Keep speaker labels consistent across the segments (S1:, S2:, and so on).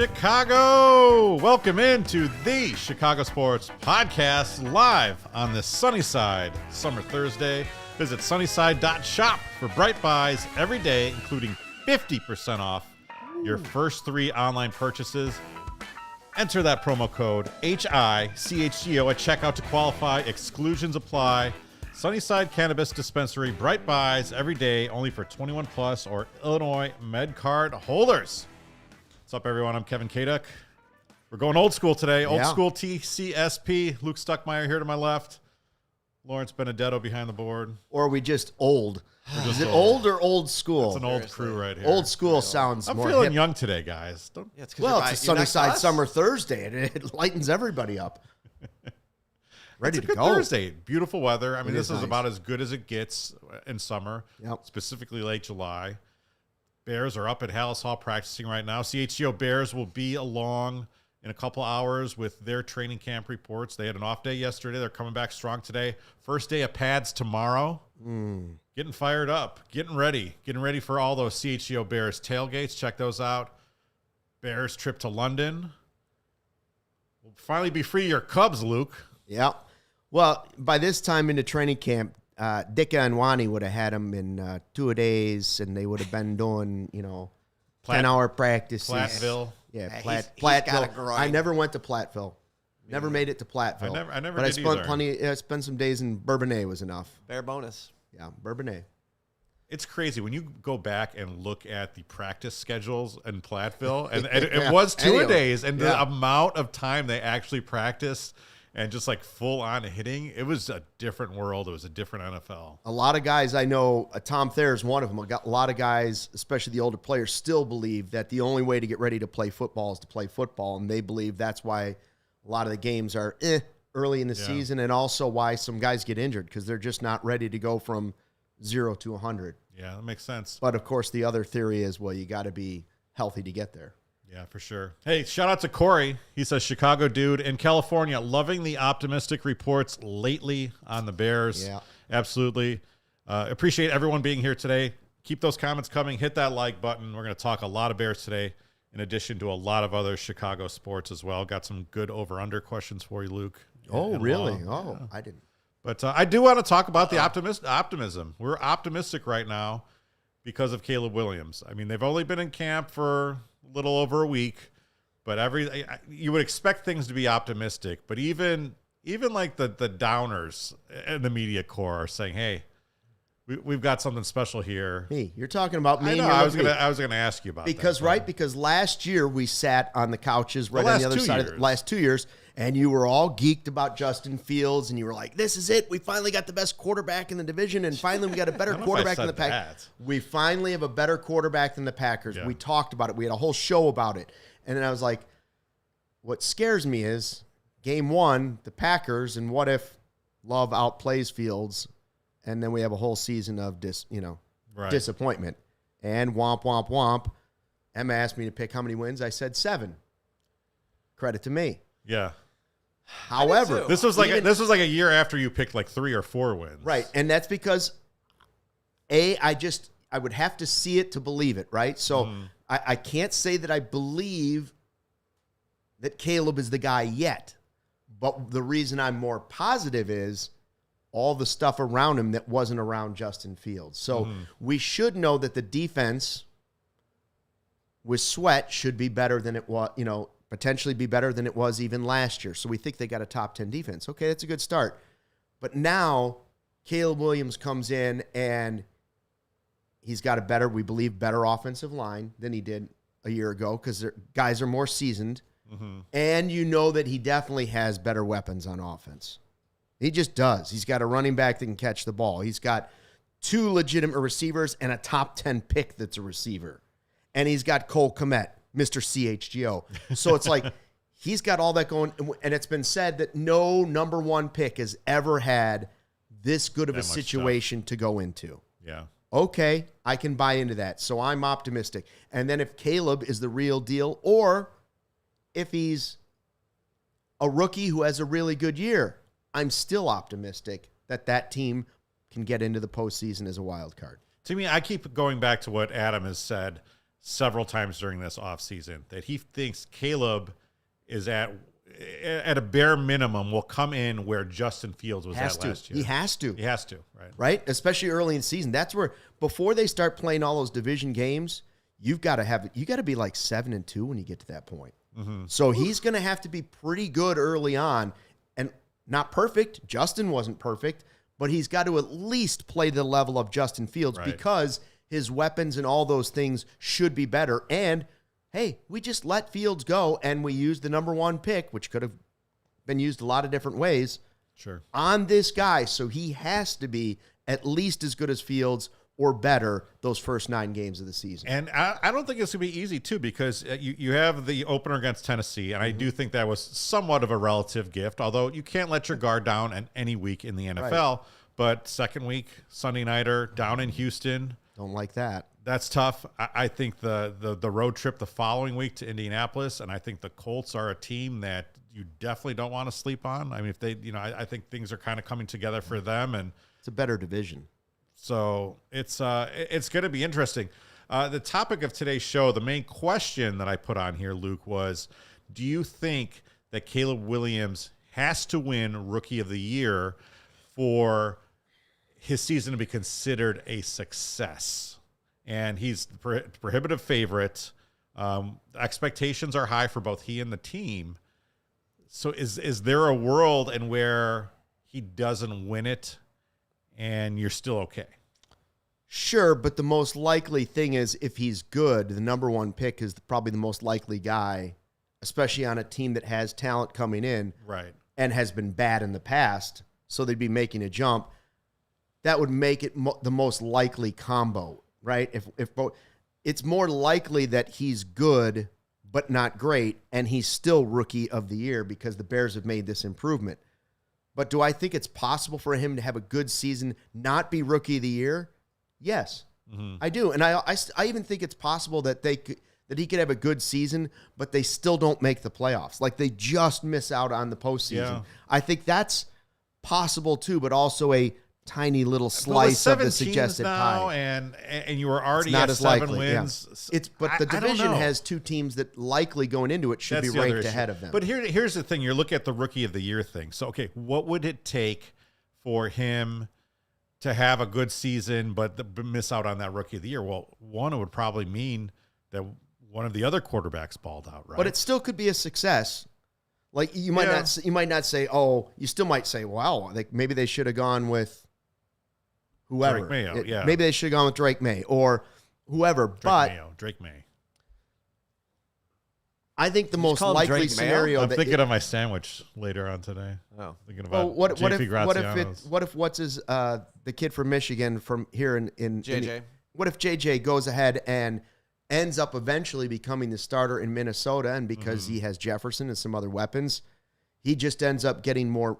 S1: Chicago! Welcome into the Chicago Sports Podcast live on this Sunnyside Summer Thursday. Visit sunnyside.shop for bright buys every day, including 50% off your first 3 online purchases. Enter that promo code HICHGO at checkout to qualify. Exclusions apply. Sunnyside Cannabis Dispensary, bright buys every day, only for 21 plus or Illinois Med Card holders. What's up, everyone? I'm Kevin Kaduk. We're going old school today. Old school TCSP. Luke Stuckmeyer here to my left. Lawrence Benedetto behind the board.
S2: Or are we just old? Is it old or old school?
S1: It's an old crew right here.
S2: Old school sounds
S1: I'm
S2: more
S1: feeling
S2: hip.
S1: young today, guys.
S2: It's a Sunnyside Summer Thursday, and it lightens everybody up. Ready
S1: it's a
S2: to
S1: good
S2: go.
S1: Thursday. Beautiful weather. I mean, this is
S2: nice.
S1: about as good as it gets in summer, specifically late July. Bears are up at Hallis Hall practicing right now. CHGO Bears will be along in a couple hours with their training camp reports. They had an off day yesterday. They're coming back strong today. First day of pads tomorrow. Getting fired up, getting ready for all those CHGO Bears tailgates. Check those out. Bears trip to London. We'll finally be free of your Cubs, Luke.
S2: Yeah. Well, by this time into training camp, Dicka and Wani would have had them in 2 days, and they would have been doing, 10-hour practices.
S1: Platteville.
S2: Yeah,
S3: He's
S2: Platteville.
S3: got a groin.
S2: I never went to Platteville. Never made it to Platteville.
S1: I never
S2: but
S1: did either.
S2: I spent some days in Bourbonnais was enough.
S3: Bare bonus.
S2: Yeah, Bourbonnais.
S1: It's crazy when you go back and look at the practice schedules in Platteville, and it was 2 days, and the amount of time they actually practiced and just like full on hitting, it was a different world. It was a different NFL.
S2: A lot of guys I know, Tom Thayer's one of them. A lot of guys, especially the older players, still believe that the only way to get ready to play football is to play football, and they believe that's why a lot of the games are early in the season, and also why some guys get injured because they're just not ready to go from 0 to 100.
S1: Yeah, that makes sense.
S2: But, of course, the other theory is, well, you got to be healthy to get there.
S1: Yeah, for sure. Hey, shout out to Corey. He says, Chicago dude in California, loving the optimistic reports lately on the Bears.
S2: Yeah.
S1: Absolutely. Appreciate everyone being here today. Keep those comments coming. Hit that like button. We're going to talk a lot of Bears today, in addition to a lot of other Chicago sports as well. Got some good over-under questions for you, Luke.
S2: Oh, really?
S1: Yeah.
S2: I didn't.
S1: But I do want to talk about the optimism. We're optimistic right now because of Caleb Williams. I mean, they've only been in camp for a little over a week, but you would expect things to be optimistic. But even like the downers in the media corps are saying, "Hey, we've got something special here."
S2: Me, you're talking about me.
S1: I know. I was gonna ask you about that.
S2: Because last year we sat on the couches right on the other side of the last 2 years. And you were all geeked about Justin Fields, and you were like, this is it. We finally got the best quarterback in the division, and finally we got a better quarterback than the Packers. We finally have a better quarterback than the Packers. Yeah. We talked about it. We had a whole show about it. And then I was like, what scares me is game 1, the Packers, and what if Love outplays Fields, and then we have a whole season of disappointment. And womp, womp, womp. Emma asked me to pick how many wins. I said 7. Credit to me.
S1: Yeah.
S2: However,
S1: this was like a year after you picked like 3 or 4 wins.
S2: Right. And that's because I would have to see it to believe it, right? So I can't say that I believe that Caleb is the guy yet. But the reason I'm more positive is all the stuff around him that wasn't around Justin Fields. So we should know that the defense with Sweat should be better than it was, potentially be better than it was even last year. So we think they got a top 10 defense. Okay, that's a good start. But now Caleb Williams comes in and he's got we believe, better offensive line than he did a year ago because guys are more seasoned. And you know that he definitely has better weapons on offense. He just does. He's got a running back that can catch the ball. He's got 2 legitimate receivers and a top 10 pick that's a receiver. And he's got Cole Kmet, Mr. CHGO. So it's like he's got all that going. And it's been said that no number 1 pick has ever had this good of a situation to go into.
S1: Yeah.
S2: Okay, I can buy into that. So I'm optimistic. And then if Caleb is the real deal, or if he's a rookie who has a really good year, I'm still optimistic that team can get into the postseason as a wild card.
S1: To me, I keep going back to what Adam has said. several times during this offseason that he thinks Caleb is at a bare minimum will come in where Justin Fields was at last year.
S2: He has to.
S1: He has to, right?
S2: Right? Especially early in the season. That's where, before they start playing all those division games, you got to be like 7-2 when you get to that point.
S1: Mm-hmm.
S2: So he's going to have to be pretty good early on, and not perfect. Justin wasn't perfect, but he's got to at least play the level of Justin Fields because his weapons and all those things should be better. And hey, we just let Fields go, and we used the number 1 pick, which could have been used a lot of different ways, on this guy. So he has to be at least as good as Fields or better those first 9 games of the season.
S1: And I don't think it's going to be easy, too, because you have the opener against Tennessee, and I do think that was somewhat of a relative gift, although you can't let your guard down in any week in the NFL. Right. But second week, Sunday nighter, down in Houston.
S2: Don't like that. That's
S1: tough. I think the road trip the following week to Indianapolis, and I think the Colts are a team that you definitely don't want to sleep on. I mean, if they, I think things are kind of coming together for them, and
S2: it's a better division.
S1: So it's going to be interesting. The topic of today's show, the main question that I put on here, Luke, was, do you think that Caleb Williams has to win Rookie of the Year for his season to be considered a success? And he's the prohibitive favorite. Expectations are high for both he and the team. So is there a world in where he doesn't win it and you're still okay?
S2: Sure, but the most likely thing is, if he's good, the number 1 pick is probably the most likely guy, especially on a team that has talent coming in,
S1: right,
S2: and has been bad in the past. So they'd be making a jump. That would make it the most likely combo, right? If both, it's more likely that he's good but not great, and he's still Rookie of the Year because the Bears have made this improvement. But do I think it's possible for him to have a good season, not be Rookie of the Year? Yes, I do. And I even think it's possible that he could have a good season, but they still don't make the playoffs. Like, they just miss out on the postseason. Yeah. I think that's possible too, but also a tiny little slice of the suggested pie.
S1: And you were already at 7 wins.
S2: Yeah. But the division has 2 teams that likely going into it should be ranked ahead of them.
S1: But here's the thing. You're looking at the Rookie of the Year thing. So, okay, what would it take for him to have a good season but miss out on that Rookie of the Year? Well, one, it would probably mean that one of the other quarterbacks balled out, right?
S2: But it still could be a success. Like, you might not say, oh, you still might say, wow, maybe they should have gone with whoever.
S1: Drake Mayo, yeah.
S2: Maybe they should have gone with Drake May or whoever.
S1: Drake May.
S2: I think the most likely scenario.
S1: I'm thinking of my sandwich later on today.
S3: Oh,
S1: thinking about
S2: what if what's his the kid from Michigan from here in
S3: JJ?
S2: What if JJ goes ahead and ends up eventually becoming the starter in Minnesota, and because he has Jefferson and some other weapons, he just ends up getting more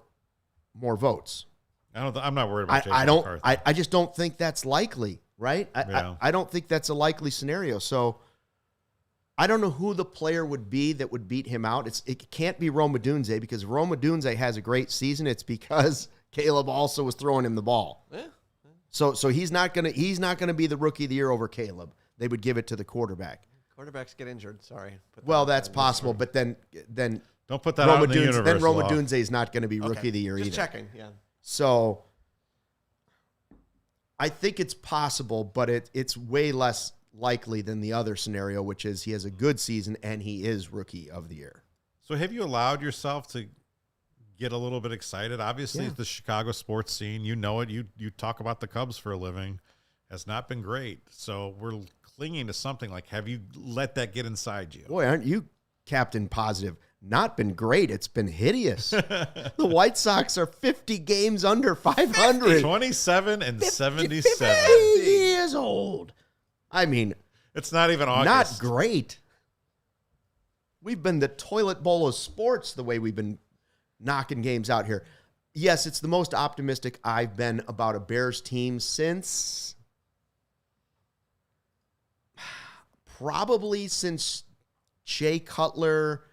S2: votes?
S1: I'm not worried about
S2: JJ. I just don't think that's likely, right? I don't think that's a likely scenario. So I don't know who the player would be that would beat him out. It can't be Rome Odunze, because if Rome Odunze has a great season, it's because Caleb also was throwing him the ball. Yeah. So he's not gonna be the Rookie of the Year over Caleb. They would give it to the quarterback.
S3: Quarterbacks get injured. Sorry.
S2: Well, that's possible, but then
S1: don't put that out in the universe.
S2: Then Rome Odunze is not going to be Rookie of the Year either.
S3: Just checking. Yeah.
S2: So I think it's possible, but it's way less likely than the other scenario, which is he has a good season and he is Rookie of the Year.
S1: So have you allowed yourself to get a little bit excited? Obviously, the Chicago sports scene, you know it. You talk about the Cubs for a living, has not been great. So we're clinging to something. Like, have you let that get inside you?
S2: Boy, aren't you Captain Positive? Not been great. It's been hideous. The White Sox are 50 games under 500.
S1: 27 and 77.
S2: 50 years old. I mean,
S1: it's not even August.
S2: Not great. We've been the toilet bowl of sports the way we've been knocking games out here. Yes, it's the most optimistic I've been about a Bears team since probably since Jay Cutler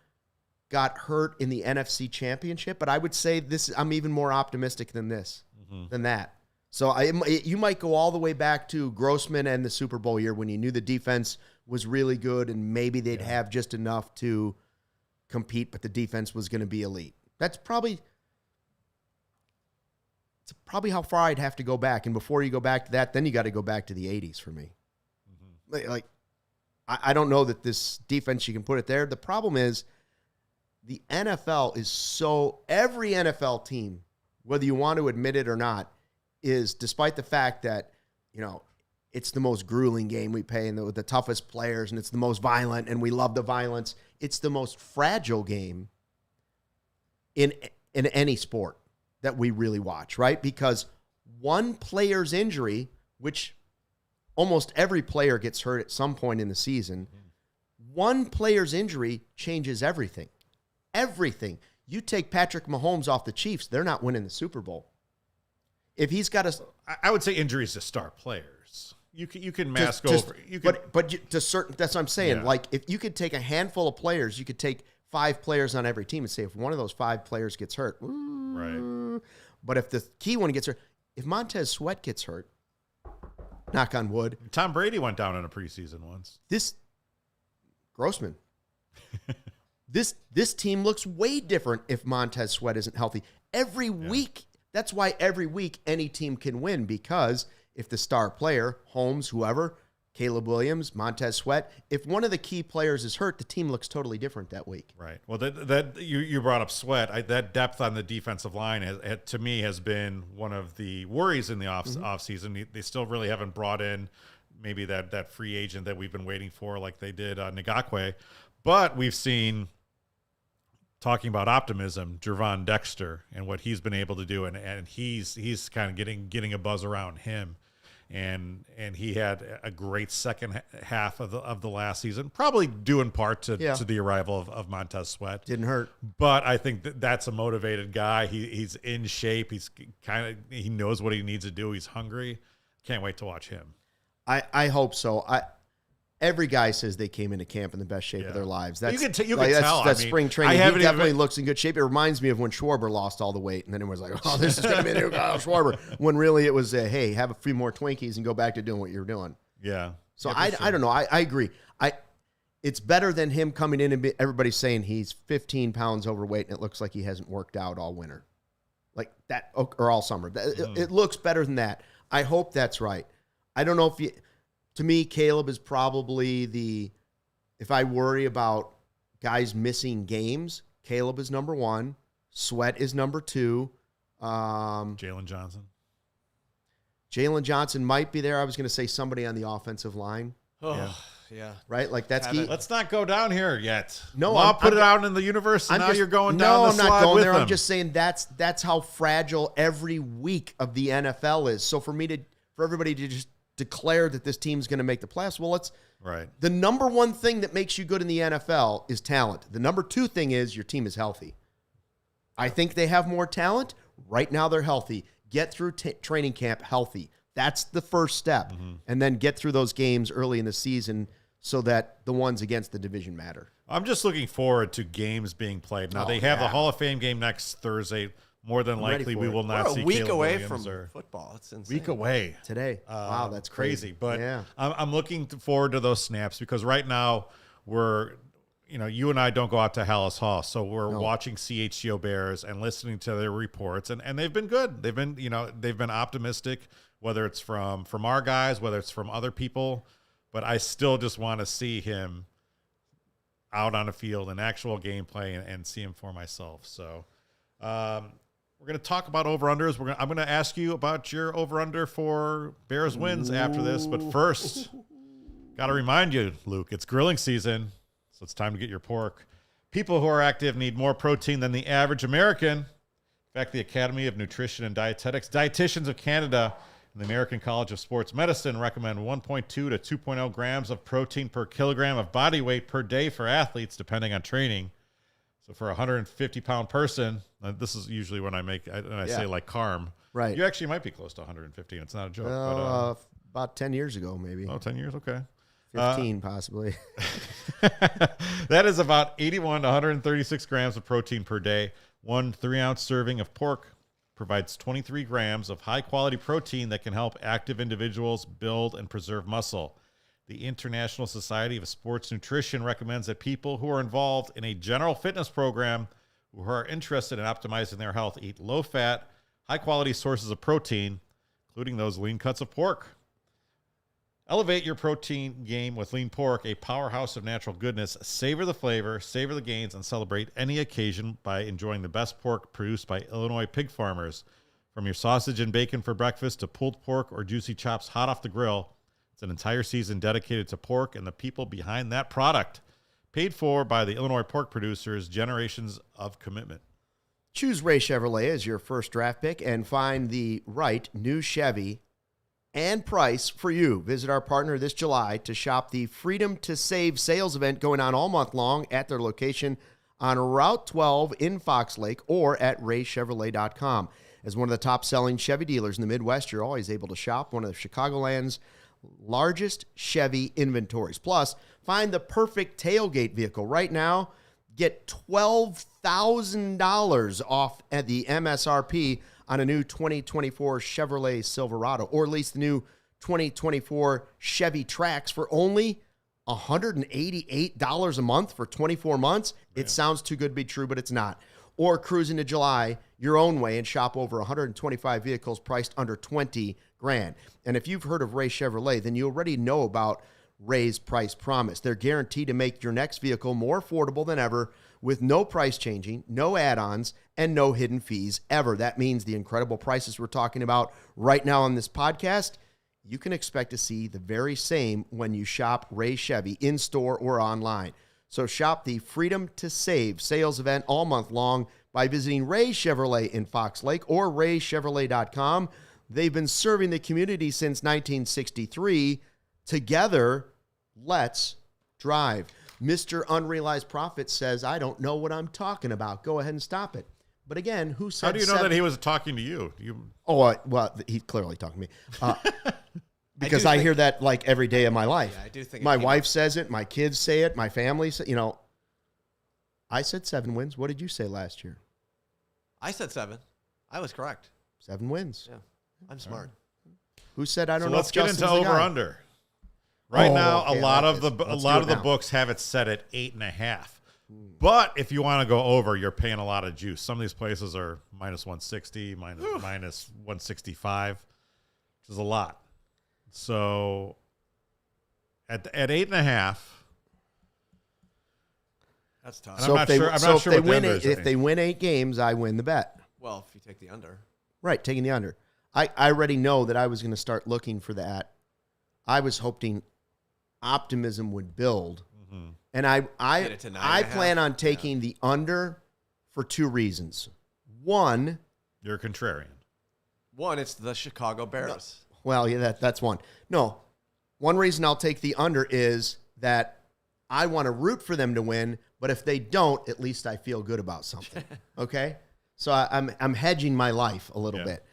S2: got hurt in the NFC Championship, but I would say I'm even more optimistic than that. So you might go all the way back to Grossman and the Super Bowl year when you knew the defense was really good, and maybe they'd have just enough to compete, but the defense was going to be elite. It's probably how far I'd have to go back. And before you go back to that, then you got to go back to the 80s for me. Like, I don't know that this defense, you can put it there. The problem is the NFL is every NFL team, whether you want to admit it or not, is, despite the fact that, it's the most grueling game we play and the toughest players, and it's the most violent, and we love the violence. It's the most fragile game in any sport that we really watch, right? Because one player's injury, which almost every player gets hurt at some point in the season, one player's injury changes everything. Everything. You take Patrick Mahomes off the Chiefs, they're not winning the Super Bowl. If he's got
S1: I would say injuries to star players. You can mask over.
S2: But to certain, that's what I'm saying.
S1: Yeah.
S2: Like, if you could take a handful of players, you could take 5 players on every team and say, if one of those 5 players gets hurt,
S1: Right.
S2: But if the key one gets hurt, if Montez Sweat gets hurt, knock on wood.
S1: Tom Brady went down in a preseason once.
S2: Grossman. This team looks way different if Montez Sweat isn't healthy. Every week, that's why every week any team can win, because if the star player, Holmes, whoever, Caleb Williams, Montez Sweat, if one of the key players is hurt, the team looks totally different that week.
S1: Right. Well, that you brought up Sweat. That depth on the defensive line to me has been one of the worries in the off season. They still really haven't brought in maybe that free agent that we've been waiting for, like they did Ngakwe. But we've seen, talking about optimism, Jervon Dexter and what he's been able to do, and he's kind of getting a buzz around him. And he had a great second half of the last season, probably due in part to the arrival of Montez Sweat.
S2: Didn't hurt.
S1: But I think that's a motivated guy. He's in shape. He knows what he needs to do. He's hungry. Can't wait to watch him.
S2: I hope so. Every guy says they came into camp in the best shape of their lives. That's,
S1: you can tell.
S2: That's spring training. He
S1: haven't
S2: definitely looks in good shape. It reminds me of when Schwarber lost all the weight, and then it was like, oh, this is going to be the new Kyle Schwarber. When really it was, hey, have a few more Twinkies and go back to doing what you're doing.
S1: Yeah.
S2: So I don't know. I agree. It's better than him coming in and everybody's saying he's 15 pounds overweight, and it looks like he hasn't worked out all winter, like that, or all summer. It looks better than that. I hope that's right. I don't know if you. To me, Caleb is probably if I worry about guys missing games, Caleb is number 1. Sweat is number 2.
S1: Jalen Johnson.
S2: Jalen Johnson might be there. I was going to say somebody on the offensive line.
S3: Oh, yeah.
S2: Right? Like that's key.
S1: Let's not go down here yet.
S2: No,
S1: I'll put it out in the universe, and now you're going down the slide.
S2: No, I'm not going there.
S1: Them.
S2: I'm just saying that's how fragile every week of the NFL is. So for everybody to just declare that this team's going to make the playoffs. Well, the number 1 thing that makes you good in the NFL is talent. The number 2 thing is your team is healthy. I think they have more talent. Right now they're healthy. Get through training camp healthy. That's the first step. And then get through those games early in the season so that the ones against the division matter.
S1: I'm just looking forward to games being played. Now, they have the Hall of Fame game next Thursday. More than likely, we will not see
S3: a week
S1: Caleb
S3: away
S1: Williams
S3: from football. It's insane.
S1: Week away.
S2: Today. Wow, that's crazy.
S1: But I'm looking forward to those snaps because right now you and I don't go out to Hallis Hall, so we're watching CHGO Bears and listening to their reports, and they've been good. They've been optimistic, whether it's from our guys, whether it's from other people. But I still just want to see him out on the field in actual gameplay and see him for myself. So. We're going to talk about over-unders. I'm going to ask you about your over-under for Bears wins after this. But first, got to remind you, Luke, it's grilling season, so it's time to get your pork. People who are active need more protein than the average American. In fact, the Academy of Nutrition and Dietetics, Dietitians of Canada, and the American College of Sports Medicine recommend 1.2 to 2.0 grams of protein per kilogram of body weight per day for athletes, depending on training. So for a 150-pound person, this is usually when I say like carb. Right. You actually might be close to 150. It's not a joke.
S2: About 10 years ago, maybe.
S1: Oh, 10 years? Okay.
S2: 15, possibly.
S1: That is about 81 to 136 grams of protein per day. 1 3-ounce serving of pork provides 23 grams of high-quality protein that can help active individuals build and preserve muscle. The International Society of Sports Nutrition recommends that people who are involved in a general fitness program who are interested in optimizing their health eat low-fat, high-quality sources of protein, including those lean cuts of pork. Elevate your protein game with lean pork, a powerhouse of natural goodness. Savor the flavor, savor the gains, and celebrate any occasion by enjoying the best pork produced by Illinois pig farmers. From your sausage and bacon for breakfast to pulled pork or juicy chops hot off the grill, it's an entire season dedicated to pork and the people behind that product. Paid for by the Illinois pork producers, generations of commitment.
S2: Choose Ray Chevrolet as your first draft pick and find the right new Chevy and price for you. Visit our partner this July to shop the Freedom to Save sales event going on all month long at their location on Route 12 in Fox Lake or at raychevrolet.com. As one of the top-selling Chevy dealers in the Midwest, you're always able to shop one of Chicagoland's largest Chevy inventories. Plus, find the perfect tailgate vehicle. Right now, get $12,000 off at the MSRP on a new 2024 Chevrolet Silverado, or at least the new 2024 Chevy Trax for only $188 a month for 24 months. Man. It sounds too good to be true, but it's not. Or cruise into July your own way and shop over 125 vehicles priced under $20,000. And if you've heard of Ray Chevrolet, then you already know about Ray's Price Promise. They're guaranteed to make your next vehicle more affordable than ever with no price changing, no add-ons, and no hidden fees ever. That means the incredible prices we're talking about right now on this podcast, you can expect to see the very same when you shop Ray Chevy in-store or online. So shop the Freedom to Save sales event all month long by visiting Ray Chevrolet in Fox Lake or raychevrolet.com. They've been serving the community since 1963. Together, let's drive. Mr. Unrealized Profit says, I don't know what I'm talking about. Go ahead and stop it. But again, who said...
S1: How do you know that he was talking to you?
S2: Well, he's clearly talking to me. Because I hear that like every day of my life.
S3: Yeah, I do think
S2: my wife says it. My kids say it. My family says, I said 7 wins. What did you say last year?
S3: I said 7. I was correct.
S2: 7 wins.
S3: Yeah, I'm smart.
S2: Who said I don't
S1: so
S2: know?
S1: Let's get into over/under. Right now,
S2: okay,
S1: a lot of the books have it set at 8.5. But if you want to go over, you're paying a lot of juice. Some of these places are minus 160, minus 165, which is a lot. So at 8.5,
S3: that's tough.
S1: I'm not sure what the under is.
S2: If they win 8 games, I win the bet.
S3: Well, if you take the under,
S2: right, taking the under. I already know that I was going to start looking for that. I was hoping optimism would build, and I plan on taking the under for 2 reasons. One,
S1: you're a contrarian.
S3: One, it's the Chicago Bears.
S2: Well, yeah, that's one. No, one reason I'll take the under is that I want to root for them to win, but if they don't, at least I feel good about something. Okay, so I'm hedging my life a little bit.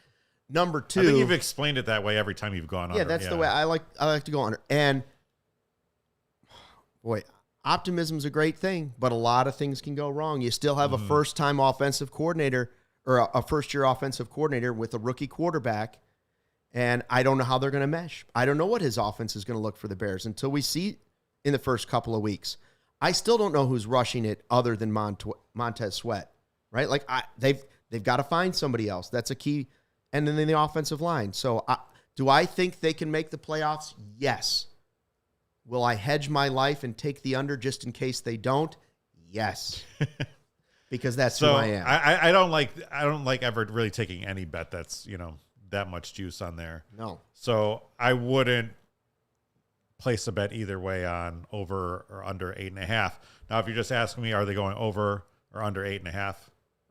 S2: Number 2,
S1: I think you've explained it that way every time you've gone under.
S2: Yeah, that's the way I like to go under. And boy, optimism's a great thing, but a lot of things can go wrong. You still have a first-time offensive coordinator or a first-year offensive coordinator with a rookie quarterback, and I don't know how they're going to mesh. I don't know what his offense is going to look for the Bears until we see in the first couple of weeks. I still don't know who's rushing it other than Montez Sweat, right? Like they've got to find somebody else. That's a key. And then in the offensive line. So do I think they can make the playoffs? Yes. Will I hedge my life and take the under just in case they don't? Yes. Because that's who I am.
S1: I don't like ever really taking any bet that's, that much juice on there.
S2: No.
S1: So I wouldn't place a bet either way on over or under 8.5. Now, if you're just asking me, are they going over or under 8.5?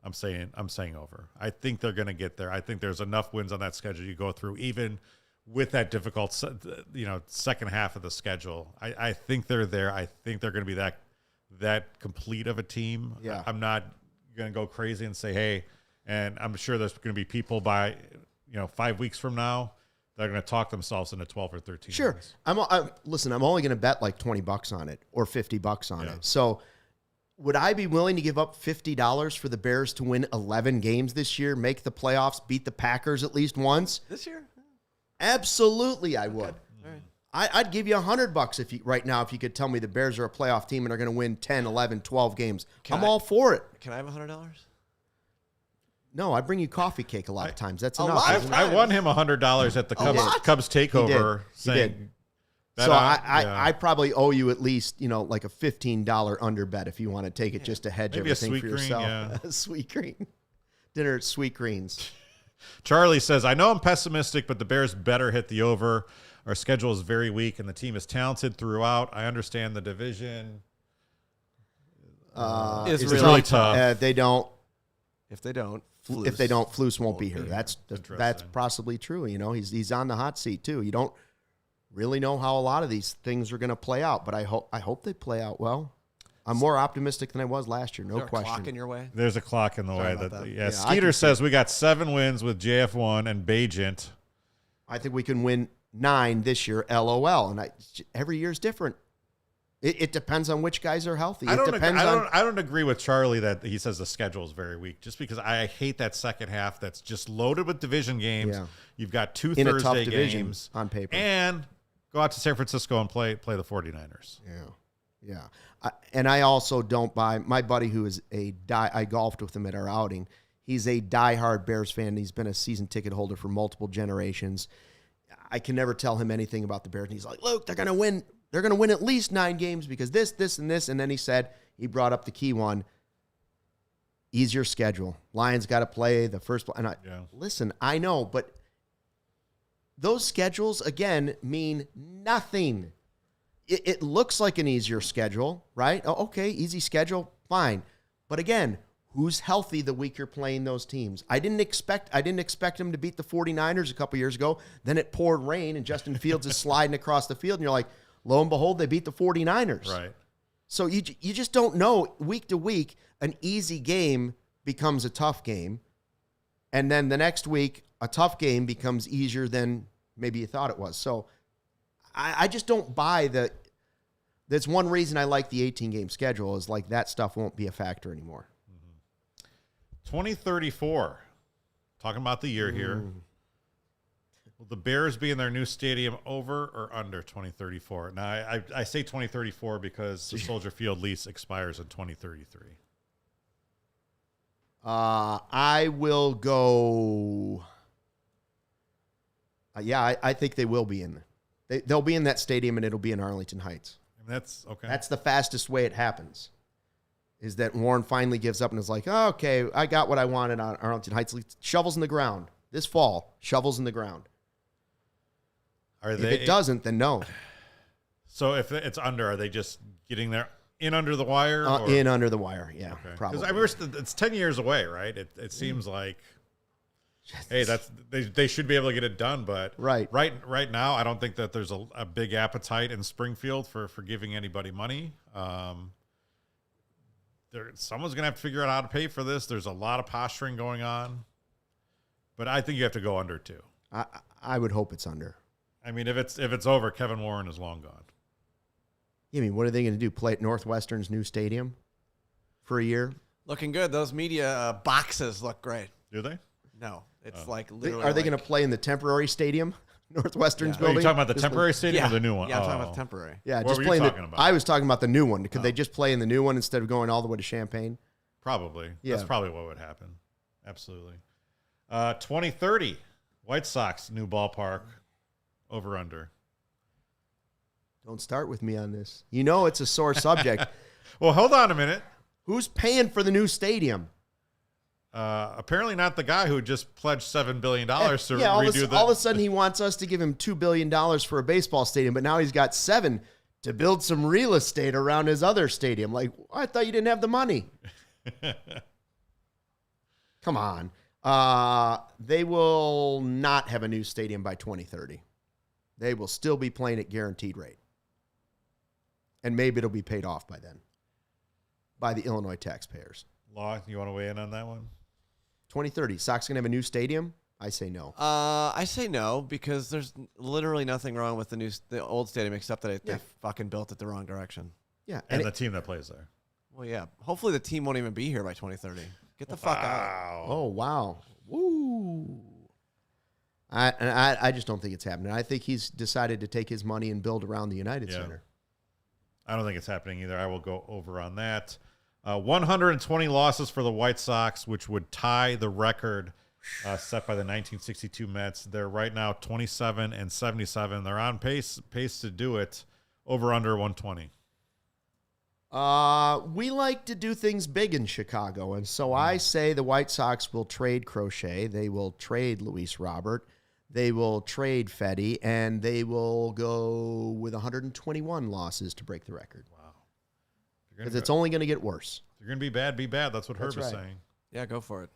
S1: I'm saying over. I think they're going to get there. I think there's enough wins on that schedule you go through, even with that difficult, second half of the schedule. I think they're there. I think they're going to be that complete of a team.
S2: Yeah.
S1: I'm not going to go crazy and say, hey, and I'm sure there's going to be people by 5 weeks from now that are going to talk themselves into 12 or 13.
S2: Sure.
S1: Wins.
S2: Listen, I'm only going to bet like $20 on it or $50 on it. So would I be willing to give up $50 for the Bears to win 11 games this year, make the playoffs, beat the Packers at least once?
S3: This year?
S2: Absolutely, I would.
S3: All right.
S2: I'd give you $100 if you could tell me the Bears are a playoff team and are going to win 10, 11, 12 games. I'm all for it.
S3: Can I have $100?
S2: No, I bring you coffee cake a lot of times. That's
S3: A
S2: enough.
S3: lot?
S2: isn't it?
S1: I won him $100 at the Cubs takeover.
S2: He did. So I probably owe you at least, like a $15 under bet if you want to take it just to hedge
S1: Maybe
S2: everything for yourself.
S1: Yeah.
S2: Sweet green. Dinner at Sweet Greens.
S1: Charlie says, I know I'm pessimistic, but the Bears better hit the over. Our schedule is very weak, and the team is talented throughout. I understand the division
S3: Is
S1: is really tough.
S2: If they don't,
S3: Flus
S2: won't be here. That's possibly true. He's on the hot seat too. You don't really know how a lot of these things are going to play out, but I hope they play out well. I'm more optimistic than I was last year, no question.
S3: Clock in your way?
S1: There's a clock in the way.
S3: Yeah,
S1: Skeeter says we got 7 wins with JF1 and Bajent.
S2: I think we can win 9 this year, LOL. And every year is different. It depends on which guys are healthy.
S1: I don't agree with Charlie that he says the schedule is very weak, just because I hate that second half that's just loaded with division games. Yeah. You've got 2
S2: in
S1: Thursday
S2: a tough division
S1: games
S2: on paper.
S1: And go out to San Francisco and play the 49ers.
S2: Yeah. And I also don't buy my buddy who is I golfed with him at our outing. He's a diehard Bears fan. He's been a season ticket holder for multiple generations. I can never tell him anything about the Bears. And he's like, Luke, they're going to win. They're going to win at least 9 games because this, and this. And then he brought up the key one. Easier schedule. Lions got to play the first. And listen, I know, but those schedules, again, mean nothing. It looks like an easier schedule, right? Oh, okay, easy schedule, fine. But again, who's healthy the week you're playing those teams? I didn't expect them to beat the 49ers a couple years ago. Then it poured rain and Justin Fields is sliding across the field. And you're like, lo and behold, they beat the 49ers.
S1: Right.
S2: So you just don't know. Week to week, an easy game becomes a tough game. And then the next week, a tough game becomes easier than maybe you thought it was. So I just don't buy that. That's one reason I like the 18-game schedule is like that stuff won't be a factor anymore.
S1: 2034. Talking about the year here. Will the Bears be in their new stadium over or under 2034? Now, I say 2034 because the Soldier Field lease expires in 2033.
S2: I will go. I think they will be in. They'll be in that stadium, and it'll be in Arlington Heights.
S1: And that's okay.
S2: That's the fastest way it happens. Is that Warren finally gives up and is like, oh, okay, I got what I wanted on Arlington Heights. Shovels in the ground this fall. Shovels in the ground. If it doesn't, then no.
S1: So if it's under, are they just getting there in under the wire?
S2: In under the wire, yeah,
S1: okay.
S2: Probably.
S1: Because it's 10 years away, right? It seems like, hey, they should be able to get it done, but right now, I don't think that there's a big appetite in Springfield for giving anybody money. Someone's gonna have to figure out how to pay for this. There's a lot of posturing going on, but I think you have to go under too.
S2: I would hope it's under.
S1: I mean, if it's over, Kevin Warren is long gone.
S2: I mean, what are they going to do? Play at Northwestern's new stadium for a year?
S3: Looking good. Those media boxes look great.
S1: Do they?
S3: No, it's like literally.
S2: Are they going to play in the temporary stadium? Northwestern's
S1: Are
S2: building?
S1: you talking about the temporary stadium or the new one?
S3: Yeah, I'm talking about the temporary.
S2: Yeah,
S1: what
S2: just
S1: were you
S2: playing
S1: talking about?
S2: I was talking about the new one. Could they just play in the new one instead of going all the way to Champaign?
S1: Probably.
S2: Yeah.
S1: That's probably what would happen. Absolutely. 2030, White Sox new ballpark. Over under.
S2: Don't start with me on this. You know it's a sore subject.
S1: Well, hold on a minute.
S2: Who's paying for the new stadium?
S1: Apparently not the guy who just pledged $7 billion to redo
S2: all of a sudden he wants us to give him $2 billion for a baseball stadium, but now he's got $7 billion to build some real estate around his other stadium. Like, I thought you didn't have the money. Come on. They will not have a new stadium by 2030. They will still be playing at guaranteed rate. And maybe it'll be paid off by then. By the Illinois taxpayers.
S1: Law, you want to weigh in on that one?
S2: 2030. Sox going to have a new stadium? I say no.
S3: I say no because there's literally nothing wrong with the old stadium except that they fucking built it the wrong direction.
S2: Yeah.
S1: And the team that plays there.
S3: Well, yeah. Hopefully the team won't even be here by 2030. Get the fuck out.
S2: Oh, wow. Woo. I just don't think it's happening. I think he's decided to take his money and build around the United Center.
S1: I don't think it's happening either. I will go over on that. 120 losses for the White Sox, which would tie the record set by the 1962 Mets. They're right now 27 and 77. They're on pace to do it. Over under 120.
S2: We like to do things big in Chicago, and so I say the White Sox will trade Crochet. They will trade Luis Robert. They will trade Fetty, and they will go with 121 losses to break the record.
S1: Wow.
S2: Because it's only going to get worse.
S1: If you're going to be bad, be bad. That's what Herb is saying.
S3: Yeah, go for it.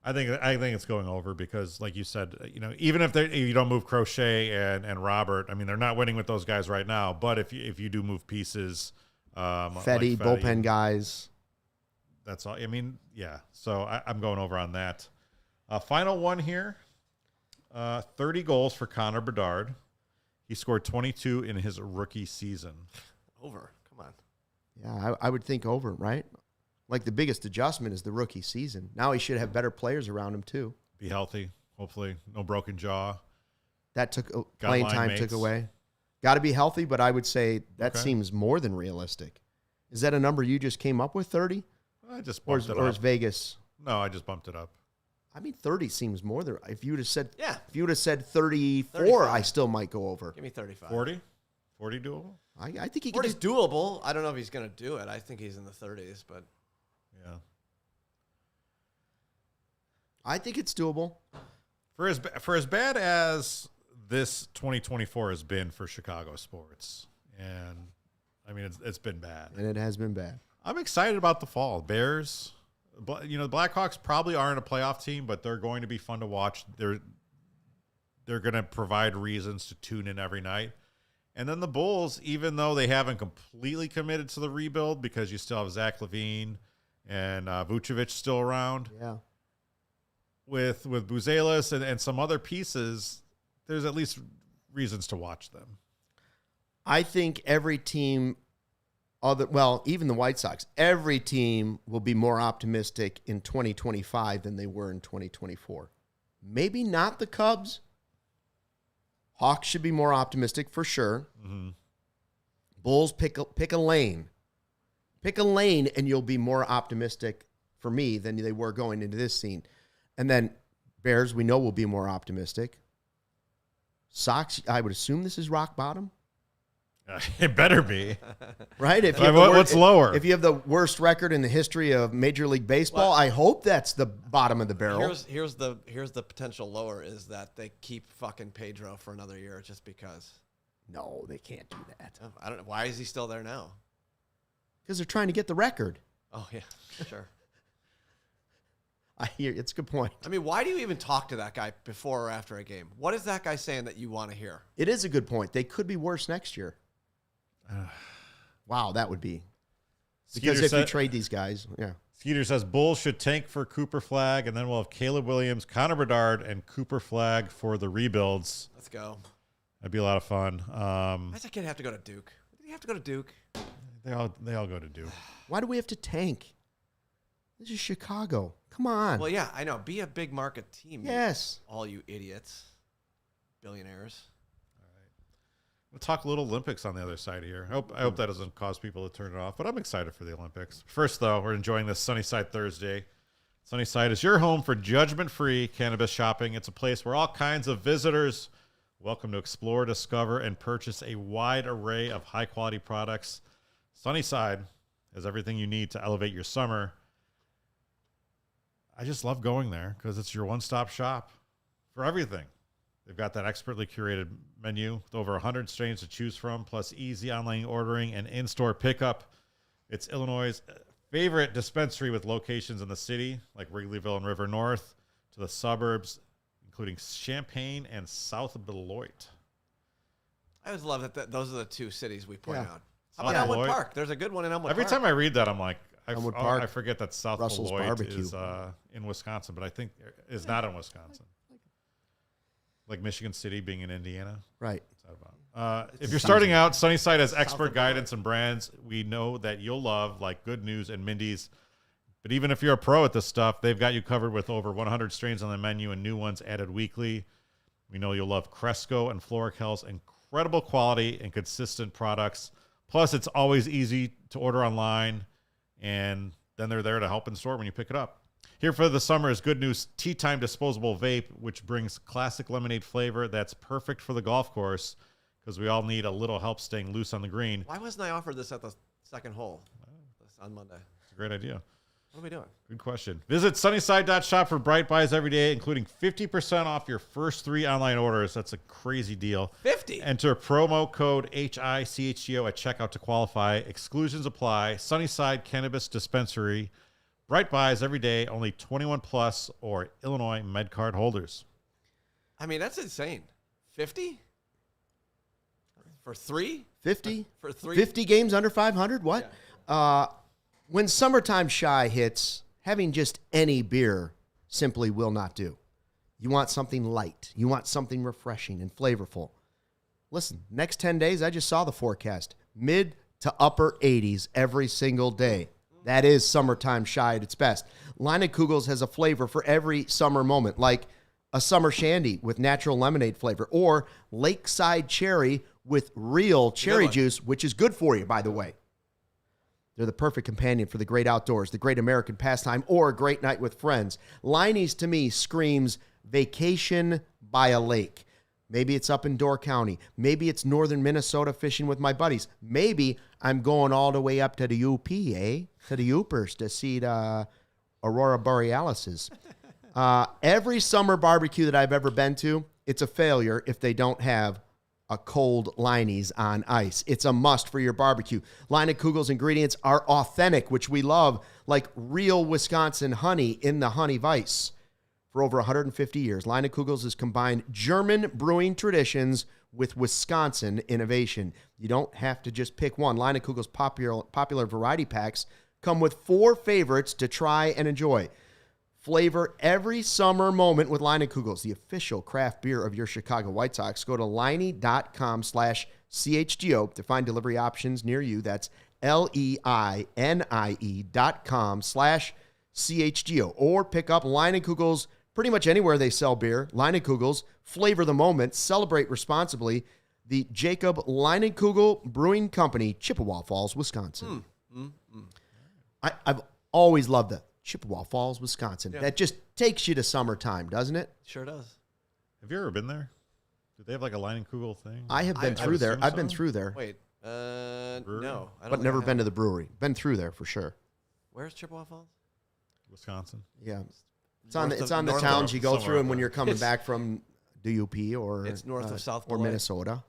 S1: I think it's going over because, like you said, even if you don't move Crochet and Robert, I mean, they're not winning with those guys right now. But if you do move pieces,
S2: Fetty, bullpen guys.
S1: That's all. I mean, yeah. So I'm going over on that. Final one here. 30 goals for Connor Bedard. He scored 22 in his rookie season.
S3: Over. Come on.
S2: Yeah, I would think over, right? Like the biggest adjustment is the rookie season. Now he should have better players around him too.
S1: Be healthy, hopefully. No broken jaw.
S2: That playing time took away. Got to be healthy, but I would say that seems more than realistic. Is that a number you just came up with, 30?
S1: I just bumped it up.
S2: Or is Vegas?
S1: No, I just bumped it up.
S2: I mean, 30 seems more than. If you would have said, if you would have said 34,
S3: 35.
S2: I still might go over.
S3: Give me 35.
S1: 40 doable.
S2: I think he
S3: 40's doable. I don't know if he's going to do it. I think he's in the 30s, but
S1: yeah,
S2: I think it's doable.
S1: For as bad as this 2024 has been for Chicago sports, and I mean it's been bad,
S2: and it has been bad.
S1: I'm excited about the fall. Bears. The Blackhawks probably aren't a playoff team, but they're going to be fun to watch. They're going to provide reasons to tune in every night. And then the Bulls, even though they haven't completely committed to the rebuild because you still have Zach LaVine and Vucevic still around.
S2: Yeah.
S1: With Buzelis and some other pieces, there's at least reasons to watch them.
S2: I think every team, even the White Sox, every team will be more optimistic in 2025 than they were in 2024. Maybe not the Cubs. Hawks should be more optimistic for sure.
S1: Mm-hmm.
S2: Bulls, pick a lane. Pick a lane, and you'll be more optimistic for me than they were going into this scene. And then Bears, we know, will be more optimistic. Sox, I would assume this is rock bottom.
S1: It better be.
S2: Right?
S1: What's lower?
S2: If you have the worst record in the history of Major League Baseball, I hope that's the bottom of the barrel.
S3: Here's the potential lower is that they keep fucking Pedro for another year just because.
S2: No, they can't do that.
S3: I don't know. Why is he still there now?
S2: Because they're trying to get the record.
S3: Oh, yeah, sure.
S2: I hear it's a good point.
S3: I mean, why do you even talk to that guy before or after a game? What is that guy saying that you want to hear?
S2: It is a good point. They could be worse next year. Wow, that would be. Because if you trade these guys, yeah.
S1: Skeeter says Bulls should tank for Cooper Flag, and then we'll have Caleb Williams, Connor Bedard, and Cooper Flag for the rebuilds.
S3: Let's go.
S1: That'd be a lot of fun.
S3: Why does that kid have to go to Duke? Did he have to go to Duke?
S1: They all go to Duke.
S2: Why do we have to tank? This is Chicago. Come on.
S3: Well, yeah, I know. Be a big market team.
S2: Yes.
S3: All you idiots. Billionaires.
S1: We'll talk a little Olympics on the other side here. I hope that doesn't cause people to turn it off, but I'm excited for the Olympics. First, though, we're enjoying this Sunnyside Thursday. Sunnyside is your home for judgment-free cannabis shopping. It's a place where all kinds of visitors welcome to explore, discover, and purchase a wide array of high-quality products. Sunnyside has everything you need to elevate your summer. I just love going there because it's your one-stop shop for everything. They've got that expertly curated menu with over 100 strains to choose from, plus easy online ordering and in-store pickup. It's Illinois' favorite dispensary with locations in the city, like Wrigleyville and River North, to the suburbs, including Champaign and south of Beloit.
S3: I always love that those are the two cities we point out. How
S1: South
S3: about Elmwood
S1: Beloit?
S3: Park? There's a good one in Elmwood
S1: Every
S3: Park.
S1: time I read that, I'm like,
S2: Elmwood Park,
S1: I forget that South
S2: Russell's
S1: Beloit
S2: Barbecue.
S1: is in Wisconsin, but I think is not in Wisconsin. Like Michigan City being in Indiana.
S2: Right.
S1: What's that about? If you're starting out, Sunnyside has expert guidance and brands we know that you'll love, like Good News and Mindy's. But even if you're a pro at this stuff, they've got you covered with over 100 strains on the menu and new ones added weekly. We know you'll love Cresco and Floricel's incredible quality and consistent products. Plus, it's always easy to order online, and then they're there to help in store when you pick it up. Here for the summer is Good News Tea Time Disposable Vape, which brings classic lemonade flavor that's perfect for the golf course because we all need a little help staying loose on the green.
S3: Why wasn't I offered this at the second hole on Monday?
S1: It's a great idea.
S3: What are we doing?
S1: Good question. Visit Sunnyside.shop for Bright Buys every day, including 50% off your first 3 online orders. That's a crazy deal.
S3: 50.
S1: Enter promo code HICHGO at checkout to qualify. Exclusions apply. Sunnyside Cannabis Dispensary. Bright Buys every day, only 21 plus or Illinois MedCard holders.
S3: I mean, that's insane. 50? For 3?
S2: 50?
S3: For 3?
S2: 50 games under 500? What?
S3: Yeah.
S2: When summertime shy hits, having just any beer simply will not do. You want something light. You want something refreshing and flavorful. Listen, next 10 days, I just saw the forecast. Mid to upper 80s every single day. That is summertime shy at its best. Leinenkugels has a flavor for every summer moment, like a summer shandy with natural lemonade flavor or lakeside cherry with real cherry juice, which is good for you, by the way. They're the perfect companion for the great outdoors, the great American pastime, or a great night with friends. Leinie's, to me, screams vacation by a lake. Maybe it's up in Door County. Maybe it's northern Minnesota fishing with my buddies. Maybe I'm going all the way up to the UP, to the Upers to see the Aurora Borealis. Every summer barbecue that I've ever been to, it's a failure if they don't have a cold Leinie's on ice. It's a must for your barbecue. Leinenkugel's ingredients are authentic, which we love, like real Wisconsin honey in the honey vise. For over 150 years, Leinenkugels has combined German brewing traditions with Wisconsin innovation. You don't have to just pick one. Leinenkugel's popular variety packs come with 4 favorites to try and enjoy. Flavor every summer moment with Leinenkugels, the official craft beer of your Chicago White Sox. Go to Leinie.com/CHGO to find delivery options near you. That's LEINIE.com/CHGO. Or pick up Leinenkugels pretty much anywhere they sell beer. Leinenkugels, flavor the moment, celebrate responsibly. The Jacob Leinenkugel Brewing Company, Chippewa Falls, Wisconsin. I've always loved that. Chippewa Falls, Wisconsin. Yeah. That just takes you to summertime, doesn't it?
S3: Sure does.
S1: Have you ever been there? Do they have like a Leinenkugel thing?
S2: I have been through there. I've been through there.
S3: Wait, no.
S2: But never been to the brewery. Been through there for sure.
S3: Where's Chippewa Falls?
S1: Wisconsin.
S2: Yeah. It's on the towns you go through, and when you're coming back from DUP or
S3: it's north of South
S2: or
S3: Beloit.
S2: Minnesota.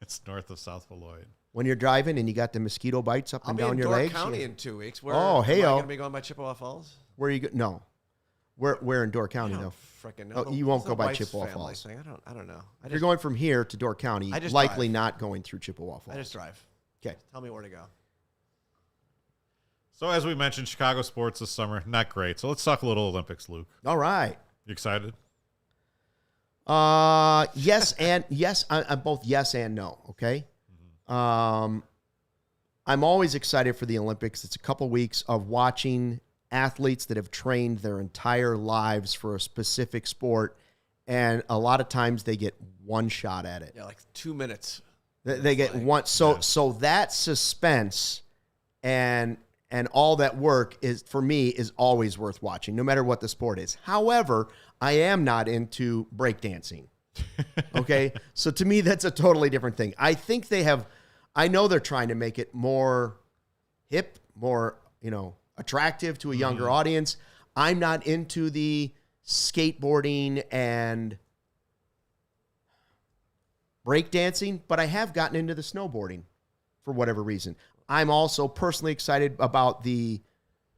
S1: It's north of South Beloit.
S2: When you're driving and you got the mosquito bites up and down your legs.
S3: I'll be in Door County in 2 weeks.
S2: Am
S3: I going to be going by Chippewa Falls?
S2: Where you go? No. Where in Door County, though?
S3: Freaking know.
S2: You won't go by Chippewa Falls.
S3: Thing. I don't know.
S2: If you're going from here to Door County, likely not going through Chippewa Falls.
S3: I just drive.
S2: Okay.
S3: Tell me where to go.
S1: So as we mentioned, Chicago sports this summer, not great. So let's talk a little Olympics, Luke.
S2: All right.
S1: You excited?
S2: Yes and yes. I'm both yes and no. Okay. I'm always excited for the Olympics. It's a couple weeks of watching athletes that have trained their entire lives for a specific sport, and a lot of times they get one shot at it.
S3: Yeah, like 2 minutes.
S2: They get one. So that suspense and all that work is, for me, is always worth watching, no matter what the sport is. However, I am not into breakdancing. Okay? So to me, that's a totally different thing. I know they're trying to make it more hip, more, attractive to a younger audience. I'm not into the skateboarding and breakdancing, but I have gotten into the snowboarding for whatever reason. I'm also personally excited about the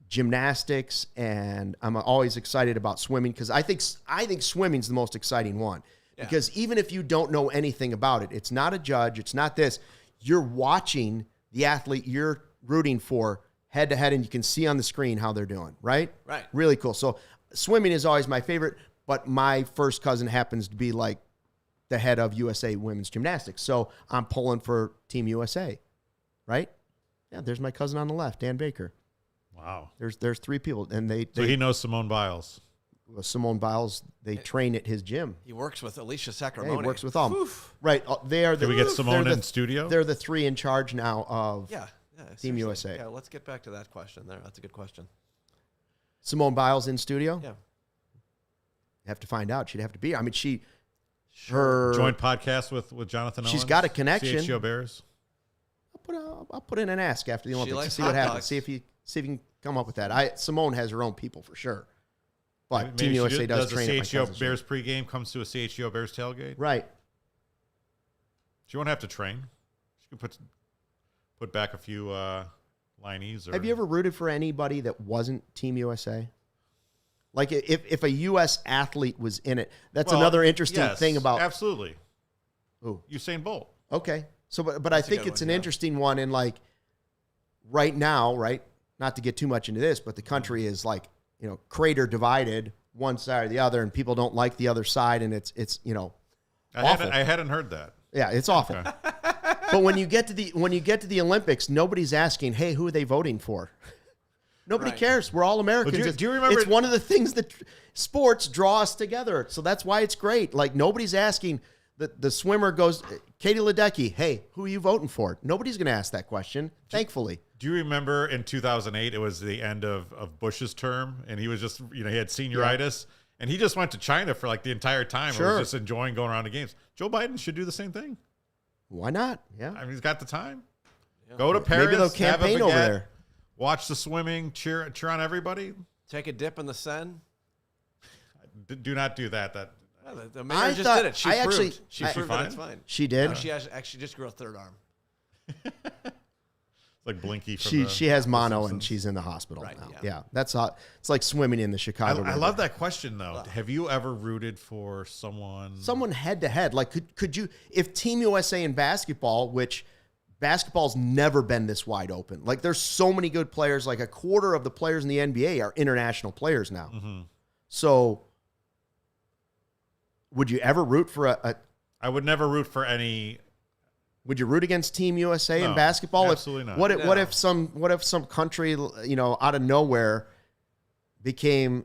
S2: gymnastics, and I'm always excited about swimming because I think swimming's the most exciting one. Yeah. Because even if you don't know anything about it, it's not a judge, it's not this. You're watching the athlete you're rooting for head to head, and you can see on the screen how they're doing, right?
S3: Right.
S2: Really cool. So swimming is always my favorite, but my first cousin happens to be like the head of USA Women's Gymnastics. So I'm pulling for Team USA, right? Yeah, there's my cousin on the left, Dan Baker.
S1: Wow.
S2: There's 3 people, and
S1: So he knows Simone Biles.
S2: Simone Biles, they train at his gym.
S3: He works with Alicia
S2: Yeah,
S3: Sacramone.
S2: he works with them. Oof. Right. They are
S1: Can we get Simone in studio?
S2: They're the 3 in charge now of Team USA.
S3: Yeah, let's get back to that question there. That's a good question.
S2: Simone Biles in studio?
S3: Yeah.
S2: You have to find out. She'd have to be. I mean,
S1: her joint podcast with Jonathan Owens.
S2: She's got a connection.
S1: CHGO Bears.
S2: I'll put in an ask after the Olympics to see
S3: hot
S2: what happens.
S3: dogs.
S2: See if you can come up with that. Simone has her own people for sure. But
S1: Maybe
S2: Team USA does train
S1: a
S2: at my
S1: CHGO
S2: cousin's
S1: Bears
S2: gym.
S1: pregame comes to a CHGO Bears tailgate.
S2: Right.
S1: She won't have to train. She can put back a few lineys.
S2: Have you ever rooted for anybody that wasn't Team USA? Like if a U.S. athlete was in it, that's another interesting thing about.
S1: Absolutely.
S2: Who?
S1: Usain Bolt.
S2: Okay. So, but I think it's an interesting one. And like right now, right? Not to get too much into this, but the country is like, crater divided, one side or the other, and people don't like the other side, and it's awful.
S1: I hadn't heard that.
S2: Yeah, it's awful. Okay. But when you get to the Olympics, nobody's asking, hey, who are they voting for? Nobody cares. We're all Americans.
S1: Well, do you remember?
S2: It's one of the things that sports draw us together. So that's why it's great. Like nobody's asking. The swimmer goes, Katie Ledecky, hey, who are you voting for? Nobody's going to ask that question, thankfully.
S1: Do you remember in 2008, it was the end of Bush's term, and he was just, he had senioritis, and he just went to China for like the entire time. Sure. And was just enjoying going around the games. Joe Biden should do the same thing.
S2: Why not? Yeah.
S1: I mean, he's got the time. Yeah. Go to Paris.
S2: Maybe they'll campaign over there.
S1: Watch the swimming, cheer on everybody.
S3: Take a dip in the Seine.
S1: Do not do that.
S3: The mayor just did it. She proved that it's fine.
S2: She did?
S3: No, she actually just grew a third arm.
S1: Like Blinky.
S2: She has mono and she's in the hospital now. Yeah, that's hot. It's like swimming in the Chicago River.
S1: I love that question though. Have you ever rooted for someone
S2: head to head? Like could you, if Team USA in basketball, which basketball's never been this wide open. Like there's so many good players. Like a quarter of the players in the NBA are international players now. Mm-hmm. So would you ever root for
S1: I would never root for any.
S2: Would you root against Team USA in basketball?
S1: Absolutely not.
S2: What if some country, out of nowhere became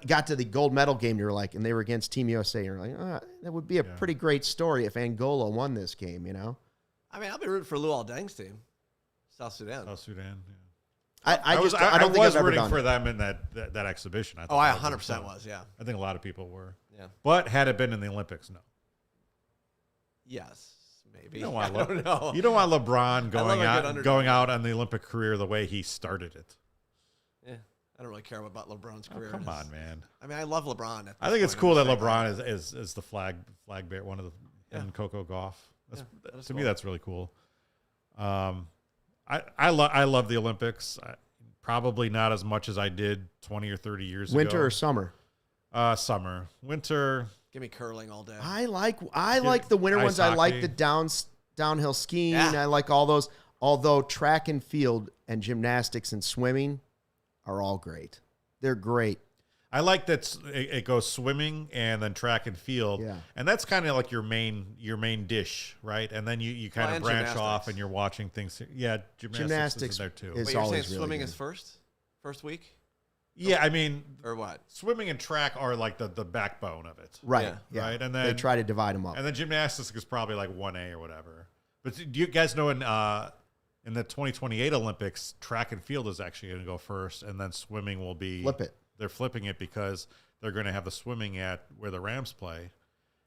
S2: got to the gold medal game, you're like, and they were against Team USA, you're like, that would be a pretty great story if Angola won this game,
S3: I mean, I'll be rooting for Lou Aldeng's team, South Sudan.
S2: Yeah. I don't think I've ever
S1: rooting
S2: done
S1: for them in that exhibition.
S3: I 100% was, yeah.
S1: I think a lot of people were.
S3: Yeah.
S1: But had it been in the Olympics, no.
S3: Yes, maybe.
S1: You don't want LeBron going out on the Olympic career the way he started it.
S3: Yeah. I don't really care about LeBron's career.
S1: Come on, man.
S3: I mean, I love LeBron.
S1: I think it's cool that LeBron is the flag bearer, one of the in Coco Gauff. To me, that's really cool. I love the Olympics. Probably not as much as I did 20 or 30 years ago.
S2: Winter or summer?
S1: Summer. Winter.
S3: Give me curling all day.
S2: I like the winter ones.
S1: Hockey.
S2: I like the downhill skiing. Yeah. I like all those. Although track and field and gymnastics and swimming are all great. They're great.
S1: I like that it goes swimming and then track and field. Yeah. And that's kind of like your main dish, right? And then you kind of branch off and you're watching things. Yeah, gymnastics is there too.
S2: Is
S3: you're
S2: always
S3: saying swimming
S2: really
S3: is first week?
S1: Yeah, I mean,
S3: or what?
S1: Swimming and track are like the backbone of it.
S2: Right. Yeah.
S1: Right. And then
S2: they try to divide them up.
S1: And then gymnastics is probably like 1A or whatever. But do you guys know in the 2028 Olympics, track and field is actually going to go first, and then swimming will be
S2: flip it.
S1: They're flipping it because they're going to have the swimming at where the Rams play.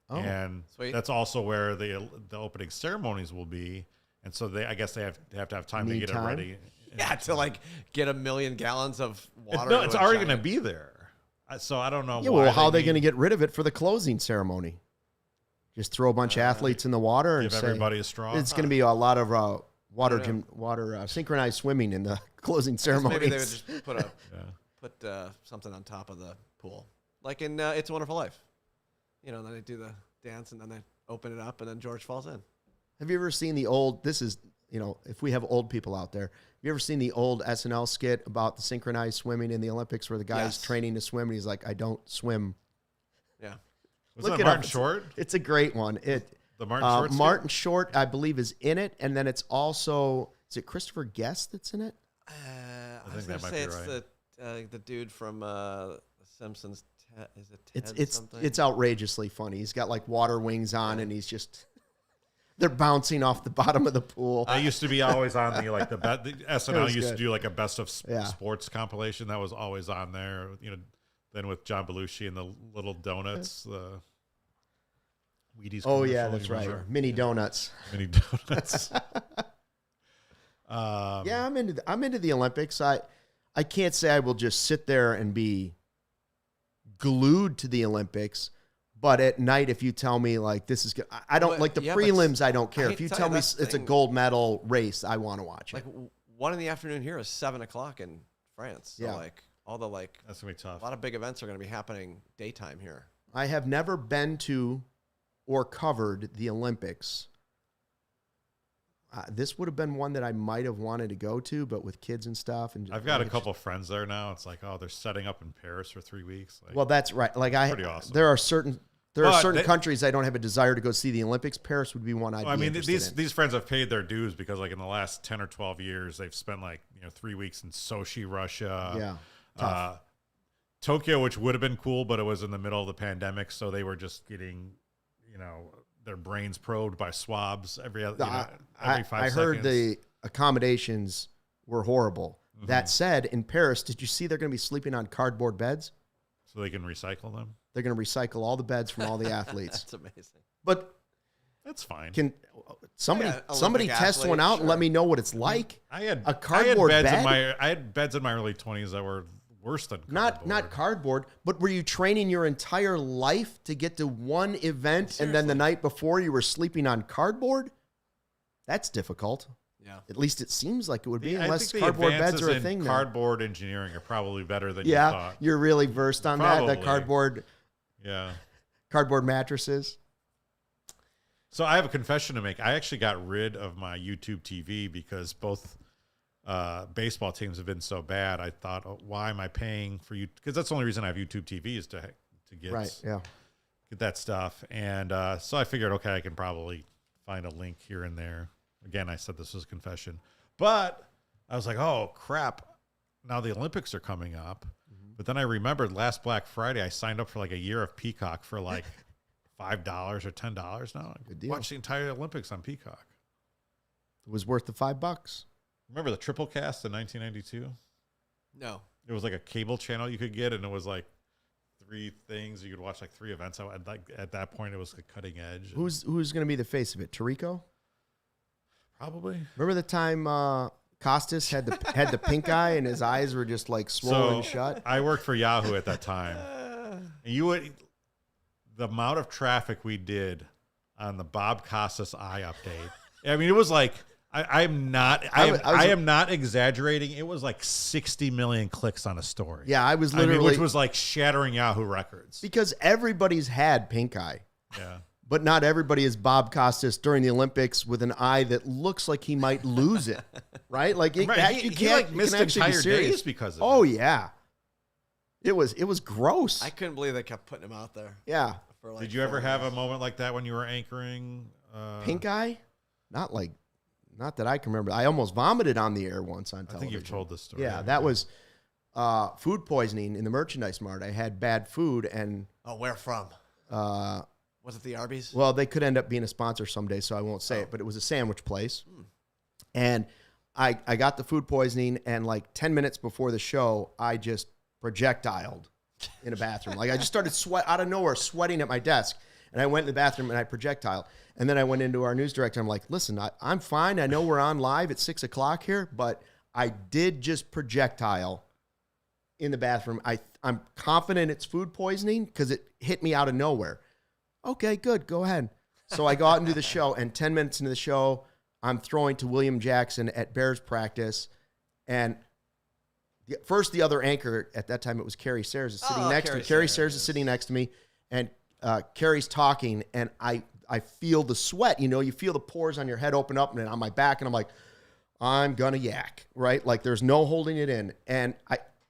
S1: Oh, and sweet. That's also where the opening ceremonies will be. And so I guess they have to have time to get it ready.
S3: Yeah, to like get 1 million gallons of water.
S1: It's already going to be there. So I don't know.
S2: Yeah, well, how are they going to get rid of it for the closing ceremony? Just throw a bunch of athletes in the water and
S1: give everybody a straw.
S2: It's going to be a lot of water synchronized swimming in the closing ceremony.
S3: Maybe they would just put something on top of the pool, like in It's a Wonderful Life. Then they do the dance and then they open it up and then George falls in.
S2: Have you ever seen the old? This is if we have old people out there. Have you ever seen the old SNL skit about the synchronized swimming in the Olympics where the guy's training to swim and he's like, I don't swim.
S3: Yeah.
S1: Was it Martin Short?
S2: It's a great one.
S1: The Martin Short
S2: Martin Short, I believe, is in it. And then it's also, is it Christopher Guest that's in it?
S3: I was going to say it's the dude from Simpsons. Is it Ted something?
S2: It's outrageously funny. He's got like water wings on, and he's just they're bouncing off the bottom of the pool.
S1: I used to be always on the SNL used to
S2: good.
S1: do like a best of sports compilation that was always on there. Then with John Belushi and the little donuts, the Wheaties.
S2: Oh yeah,
S1: commercial,
S2: that's right.
S1: remember?
S2: Mini donuts.
S1: Mini donuts.
S2: Yeah, I'm into the Olympics. I can't say I will just sit there and be glued to the Olympics, but at night, if you tell me like this is good, I don't like the prelims. I don't care. If you tell me it's a gold medal race, I want to watch it.
S3: Like 1 PM here is 7:00 in France. So like all the
S1: that's gonna be tough.
S3: A lot of big events are gonna be happening daytime here.
S2: I have never been to or covered the Olympics. This would have been one that I might have wanted to go to, but with kids and stuff. And
S1: I've got a couple of friends there now. It's like, oh, they're setting up in Paris for 3 weeks. Like,
S2: well, that's right. Like
S1: pretty awesome.
S2: There are certain countries I don't have a desire to go see the Olympics. Paris would be one I'd be interested in.
S1: These friends have paid their dues because like in the last 10 or 12 years, they've spent 3 weeks in Sochi, Russia.
S2: Yeah.
S1: Tokyo, which would have been cool, but it was in the middle of the pandemic. So they were just getting, their brains probed by swabs every 5 seconds.
S2: I heard the accommodations were horrible. Mm-hmm. That said, in Paris, did you see they're going to be sleeping on cardboard beds?
S1: So they can recycle them?
S2: They're going to recycle all the beds from all the athletes.
S3: That's amazing.
S2: But
S1: that's fine.
S2: Can somebody test one out and let me know what it's like?
S1: I had
S2: a cardboard bed.
S1: I had beds in my early 20s that were worse than cardboard.
S2: Not cardboard, but were you training your entire life to get to one event
S3: Seriously?
S2: And then the night before you were sleeping on cardboard? That's difficult.
S3: Yeah.
S2: At least it seems like it would be,
S1: I
S2: unless
S1: think the
S2: cardboard beds are a
S1: in
S2: thing now.
S1: Cardboard engineering are probably better than you thought.
S2: You're really versed on that. The cardboard mattresses.
S1: So I have a confession to make. I actually got rid of my YouTube TV because both baseball teams have been so bad. I thought, why am I paying for you? Because that's the only reason I have YouTube TV is to get get that stuff. And so I figured, okay, I can probably find a link here and there. Again, I said this was a confession, but I was like, oh crap! Now the Olympics are coming up. Mm-hmm. But then I remembered last Black Friday I signed up for like a year of Peacock for like $5 or $10 now.
S2: Good deal.
S1: Watch the entire Olympics on Peacock.
S2: It was worth the $5.
S1: Remember the triple cast in 1992?
S3: No.
S1: It was like a cable channel you could get, and it was like 3 things. You could watch like 3 events. At that point, it was the cutting edge.
S2: Who's going to be the face of it? Tirico?
S1: Probably.
S2: Remember the time Costas had the pink eye and his eyes were just like swollen shut?
S1: I worked for Yahoo at that time. And the amount of traffic we did on the Bob Costas eye update. I mean, it was like I am not exaggerating. It was like 60 million clicks on a story.
S2: Yeah, I was literally,
S1: which was like shattering Yahoo records.
S2: Because everybody's had pink eye.
S1: Yeah.
S2: But not everybody is Bob Costas during the Olympics with an eye that looks like he might lose it, right? Like
S1: he missed entire days because of it.
S2: Oh yeah, it was gross.
S3: I couldn't believe they kept putting him out there.
S2: Yeah.
S3: For like
S1: Did you ever have a moment like that when you were anchoring?
S2: Pink eye? Not that I can remember. I almost vomited on the air once on television.
S1: I think you've told this story.
S2: Yeah, that was food poisoning in the merchandise mart. I had bad food and.
S3: Oh, where from? Was it the Arby's?
S2: Well, they could end up being a sponsor someday, so I won't say it, but it was a sandwich place. And I got the food poisoning, and like 10 minutes before the show, I just projectiled in a bathroom. Like I just started out of nowhere, sweating at my desk. And I went in the bathroom and I projectiled. And then I went into our news director. I'm like, listen, I'm fine. I know we're on live at 6 o'clock here, but I did just projectile in the bathroom. I'm confident it's food poisoning because it hit me out of nowhere. Okay, good. Go ahead. So I go out and do the show, and 10 minutes into the show, I'm throwing to William Jackson at Bears practice. And first, the other anchor, at that time it was Carrie Sayers, is sitting next to me. Carrie Sayers is sitting next to me, and Carrie's talking, and I feel the sweat. You feel the pores on your head open up and on my back, and I'm like, I'm going to yak, right? Like there's no holding it in. And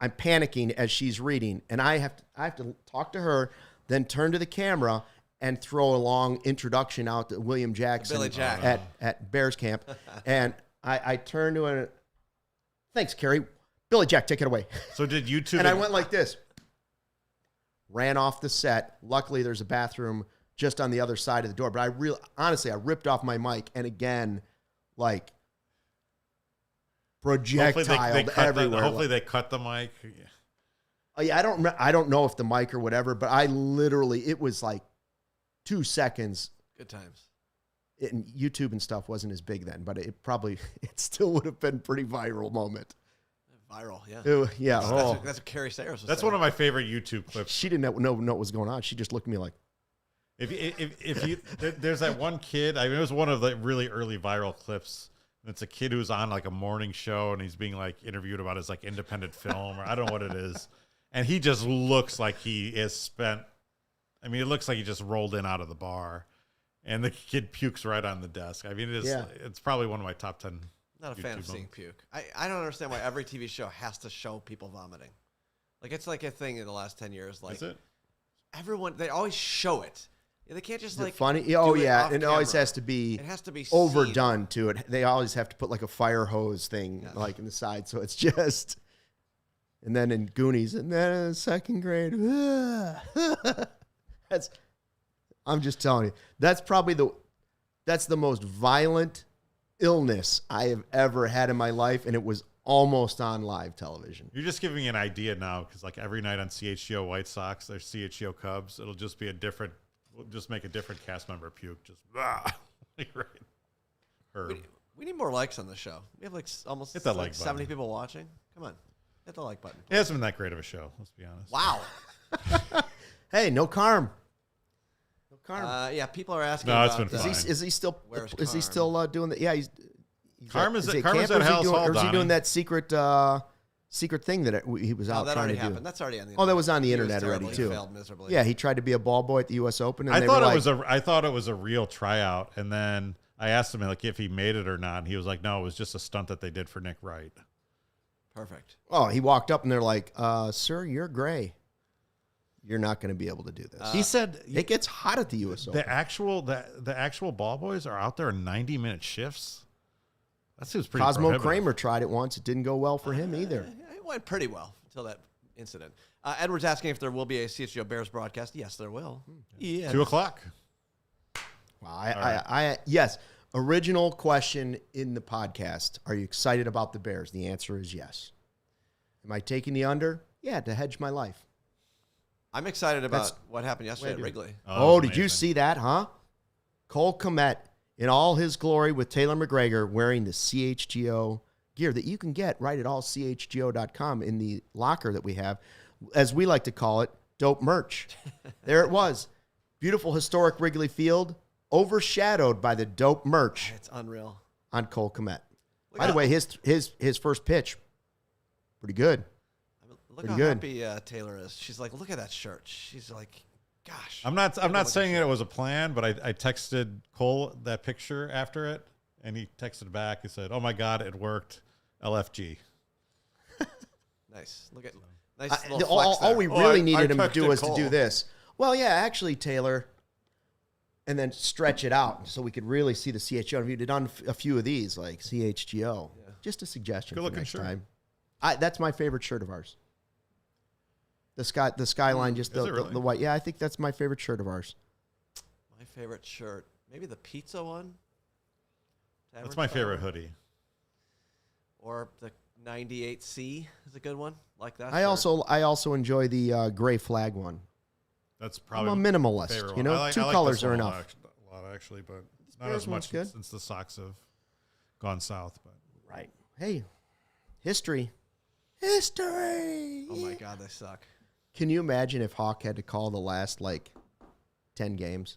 S2: I'm panicking as she's reading, and I have to talk to her, then turn to the camera and throw a long introduction out to William Jackson
S3: Billy Jack.
S2: at Bears camp. And I turned to her, thanks, Carrie. Billy Jack, take it away.
S1: So did YouTube...
S2: And I went like this. ran off the set. Luckily, there's a bathroom just on the other side of the door. But honestly, I ripped off my mic, and again, like projectiled everywhere.
S1: Hopefully they cut the mic. Yeah.
S2: Oh, yeah, I don't know if the mic or whatever, but I literally, it was like 2 seconds.
S3: Good times.
S2: And YouTube and stuff wasn't as big then, but it still would have been a pretty viral moment.
S3: Viral, yeah.
S2: Yeah.
S3: That's what Carrie Sayers was
S1: That's
S3: saying.
S1: one of my favorite YouTube clips.
S2: She didn't know what was going on. She just looked at me like,
S1: If you there's that one kid, I mean, it was one of the really early viral clips. It's a kid who's on like a morning show and he's being like interviewed about his like independent film, or I don't know what it is. And he just looks like he is spent. I mean, it looks like he just rolled in out of the bar, and the kid pukes right on the desk. I mean, it's probably one of my top 10.
S3: Not a
S1: YouTube
S3: fan of seeing
S1: moments.
S3: puke. I don't understand why every TV show has to show people vomiting. Like, it's like a thing in the last 10 years. Like,
S1: Is it?
S3: Everyone, they always show it. They can't just like
S2: funny. Oh
S3: do it
S2: yeah,
S3: off
S2: and it always
S3: camera.
S2: has to be.
S3: It has to be
S2: overdone to it. They always have to put like a fire hose thing like in the side, so it's just. And then in Goonies, and then in second grade, I'm just telling you, that's the most violent illness I have ever had in my life, and it was almost on live television.
S1: You're just giving me an idea now, because like every night on CHGO White Sox, there's CHGO Cubs. It'll just be we'll just make a different cast member puke. Just right.
S3: We need more likes on the show. We have like almost
S1: Hit that
S3: like
S1: like
S3: 70
S1: button.
S3: people watching. Come on, hit the like button.
S1: It hasn't been that great of a show, let's be honest.
S3: Wow.
S2: Hey, no carm. No carm.
S3: Yeah, people are asking.
S1: No, it's
S3: about,
S1: been fine.
S2: Is he still?
S3: Where's
S2: Is he
S3: Carm?
S2: still doing that? Yeah, he's
S1: Carm is at
S2: camp, or
S1: Hell's Hall,
S2: or is he
S1: Donnie.
S2: doing that secret thing that he was out
S3: that
S2: trying
S3: already
S2: to
S3: happened.
S2: do?
S3: That's already on the.
S2: Oh, that was on the
S3: He
S2: internet
S3: terrible.
S2: already
S3: He
S2: too.
S3: failed miserably.
S2: Yeah, he tried to be a ball boy at the U.S. Open, and
S1: I
S2: they
S1: thought
S2: were
S1: I thought it was a real tryout, and then I asked him like if he made it or not, and he was like, "No, it was just a stunt that they did for Nick Wright."
S3: Perfect.
S2: Oh, he walked up and they're like, "Sir, you're gray. You're not going to be able to do this."
S1: He said
S2: it gets hot at the U.S. Open.
S1: the actual ball boys are out there in 90-minute shifts. That seems pretty.
S2: Cosmo
S1: prohibitive.
S2: Kramer tried it once. It didn't go well for him either.
S3: It went pretty well until that incident. Edward's asking if there will be a CHGO Bears broadcast. Yes, there will. Yeah.
S1: 2:00.
S2: Wow, yes. Original question in the podcast. Are you excited about the Bears? The answer is yes. Am I taking the under? Yeah, to hedge my life.
S3: I'm excited about
S2: That's-
S3: what happened yesterday at Wrigley.
S2: Oh, did you see that, huh? Cole Kmet in all his glory with Taylor McGregor wearing the CHGO gear that you can get right at allchgo.com in the locker that we have, as we like to call it, dope merch. There it was. Beautiful historic Wrigley Field, overshadowed by the dope merch
S3: It's unreal.
S2: on Cole Kmet. By the way, his first pitch, pretty good.
S3: Look
S2: Pretty
S3: how
S2: good.
S3: happy Taylor is. She's like, look at that shirt. She's like, gosh.
S1: I'm not saying that it was a plan, but I texted Cole that picture after it, and he texted back. He said, "Oh my God, it worked. LFG."
S3: Nice. Look at nice little flex
S2: All
S3: there.
S2: we really
S1: I
S2: needed him to do
S1: texted
S2: was to do
S1: Cole.
S2: this. Well, yeah, actually, Taylor, and then stretch it out so we could really see the CHGO. If you'd done a few of these, like CHGO, just a suggestion
S1: Good
S2: for
S1: looking
S2: next
S1: shirt.
S2: time. That's my favorite shirt of ours. The skyline, just
S1: Is it really?
S2: the white. Yeah, I think that's my favorite shirt of ours.
S3: My favorite shirt. Maybe the pizza one.
S1: That's my favorite hoodie.
S3: Or the 98C is a good one. Like that.
S2: I also enjoy the gray flag one.
S1: That's
S2: I'm
S1: probably
S2: a
S1: my
S2: minimalist.
S1: favorite
S2: You
S1: one.
S2: know,
S1: I
S2: two
S1: like
S2: colors
S1: this
S2: are
S1: one
S2: enough.
S1: a lot actually, but not
S2: Bears
S1: as
S2: one's
S1: much
S2: good.
S1: since the Sox have gone south. But
S2: Right. Hey, history. History.
S3: Oh my God, they suck.
S2: Can you imagine if Hawk had to call the last, 10 games?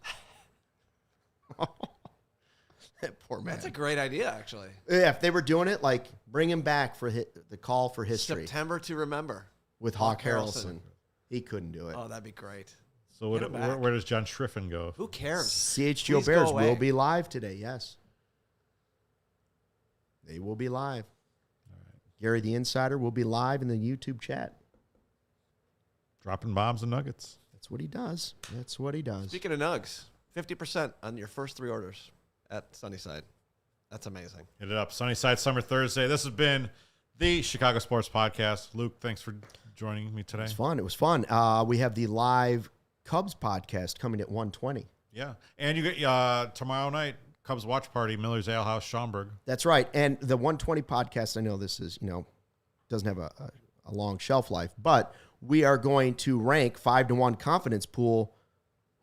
S2: That poor man.
S3: That's a great idea, actually.
S2: Yeah, if they were doing it, bring him back for the call for history
S3: September to remember.
S2: with Hawk Harrelson. He couldn't do it.
S3: Oh, that'd be great.
S1: so
S3: Get him back.
S1: where does John Schriffen go?
S3: Who cares?
S2: CHGO
S3: Please go
S2: Bears
S3: away.
S2: will be live today, yes. They will be live. Gary the Insider will be live in the YouTube chat.
S1: Dropping bombs and nuggets.
S2: That's what he does. That's what he does.
S3: Speaking of nugs, 50% on your first 3 orders at Sunnyside. That's amazing.
S1: Hit it up. Sunnyside Summer Thursday. This has been the Chicago Sports Podcast. Luke, thanks for joining me today.
S2: It was fun. We have the live Cubs podcast coming at 1:20.
S1: Yeah. And you get tomorrow night, Cubs watch party, Miller's Ale House, Schaumburg.
S2: That's right. And the 1:20 podcast, I know this is, doesn't have a long shelf life, but we are going to rank 5-1 confidence pool.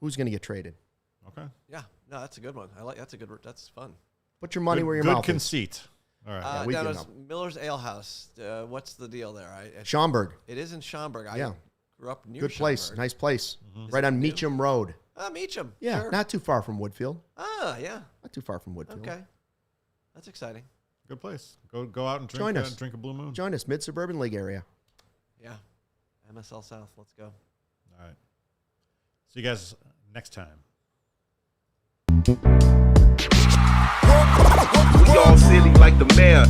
S2: Who's going to get traded?
S1: Okay.
S3: Yeah. No, that's a good one. That's fun.
S2: Put your money where your
S1: good
S2: mouth
S1: conceit. All right.
S2: Yeah, we
S3: down
S2: can
S3: at
S2: help.
S3: Miller's Ale House. What's the deal there?
S2: Schaumburg.
S3: It is in Schaumburg.
S2: Yeah.
S3: I grew up near
S2: Good place.
S3: Schaumburg.
S2: Nice place.
S1: Mm-hmm.
S2: Right on Meacham Road.
S3: Meacham.
S2: Yeah,
S3: Sure.
S2: not too far from Woodfield.
S3: Yeah.
S2: Not too far from Woodfield.
S3: Okay. That's exciting.
S1: Good place. Go out and
S2: Join us.
S1: Drink a Blue Moon.
S2: Join us, Mid-Suburban League area.
S3: Yeah. MSL South. Let's go.
S1: All right. See you guys next time.
S4: We all silly like the mayor.